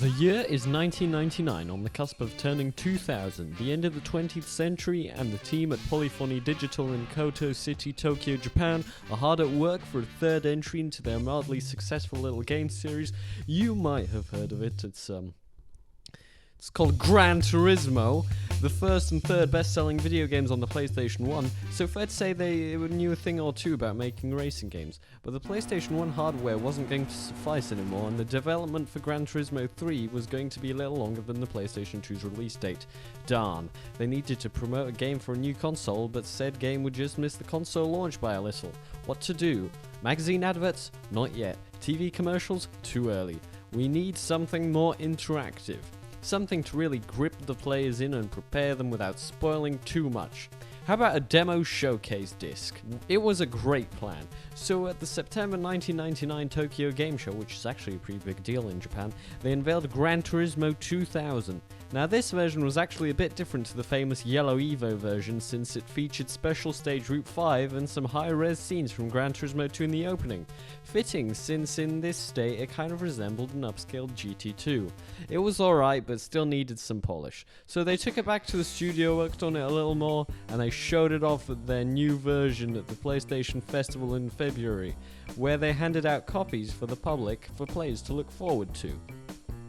The year is 1999, on the cusp of turning 2000, the end of the 20th century, and the team at Polyphony Digital in Koto City, Tokyo, Japan are hard at work for a third entry into their mildly successful little game series. You might have heard of it. It's called Gran Turismo, the first and third best-selling video games on the PlayStation 1, so fair to say they knew a thing or two about making racing games. But the PlayStation 1 hardware wasn't going to suffice anymore, and the development for Gran Turismo 3 was going to be a little longer than the PlayStation 2's release date. Darn. They needed to promote a game for a new console, but said game would just miss the console launch by a little. What to do? Magazine adverts? Not yet. TV commercials? Too early. We need something more interactive. Something to really grip the players in and prepare them without spoiling too much. How about a demo showcase disc? It was a great plan. So at the September 1999 Tokyo Game Show, which is actually a pretty big deal in Japan, they unveiled Gran Turismo 2000. Now this version was actually a bit different to the famous Yellow Evo version, since it featured special stage Route 5 and some high-res scenes from Gran Turismo 2 in the opening. Fitting, since in this state it kind of resembled an upscaled GT2. It was alright, but still needed some polish. So they took it back to the studio, worked on it a little more, and they showed it off at their new version at the PlayStation Festival in February, where they handed out copies for the public for players to look forward to.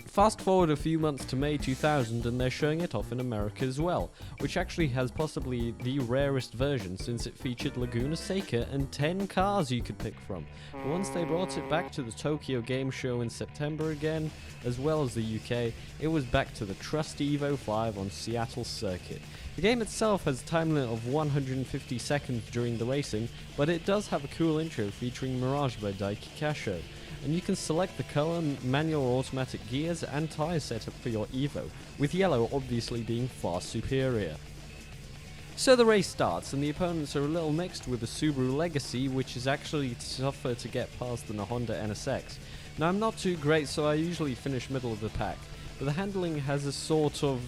Fast forward a few months to May 2000 and they're showing it off in America as well, which actually has possibly the rarest version since it featured Laguna Seca and 10 cars you could pick from. But once they brought it back to the Tokyo Game Show in September again, as well as the UK, it was back to the trusty Evo 5 on Seattle circuit. The game itself has a time limit of 150 seconds during the racing, but it does have a cool intro featuring Mirage by Daiki Kasho. And you can select the color, manual or automatic gears, and tyre setup for your Evo, with yellow obviously being far superior. So the race starts, and the opponents are a little mixed, with the Subaru Legacy, which is actually tougher to get past than a Honda NSX. Now I'm not too great, so I usually finish middle of the pack, but the handling has a sort of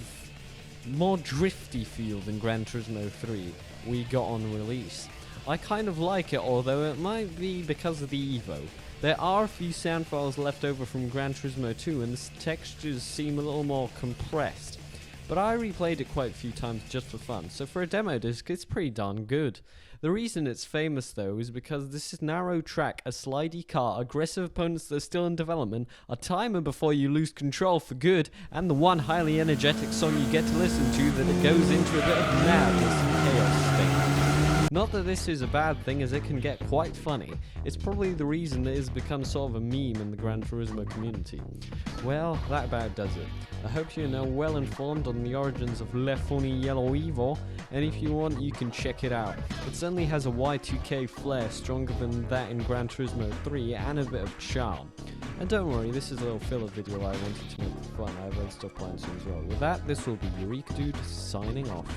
more drifty feel than Gran Turismo 3 we got on release. I kind of like it, although it might be because of the Evo. There are a few sound files left over from Gran Turismo 2 and the textures seem a little more compressed, but I replayed it quite a few times just for fun, so for a demo disc it's pretty darn good. The reason it's famous though is because this is narrow track, a slidey car, aggressive opponents that are still in development, a timer before you lose control for good, and the one highly energetic song you get to listen to that it goes into a bit of madness and chaos state. Not that this is a bad thing, as it can get quite funny. It's probably the reason it has become sort of a meme in the Gran Turismo community. Well, that about does it. I hope you're now well informed on the origins of Le Funny Yellow Evo, and if you want you can check it out. It certainly has a Y2K flair stronger than that in Gran Turismo 3 and a bit of charm. And don't worry, this is a little filler video I wanted to make for fun. I have other stuff planned soon as well. With that, this will be Eurika Dude signing off.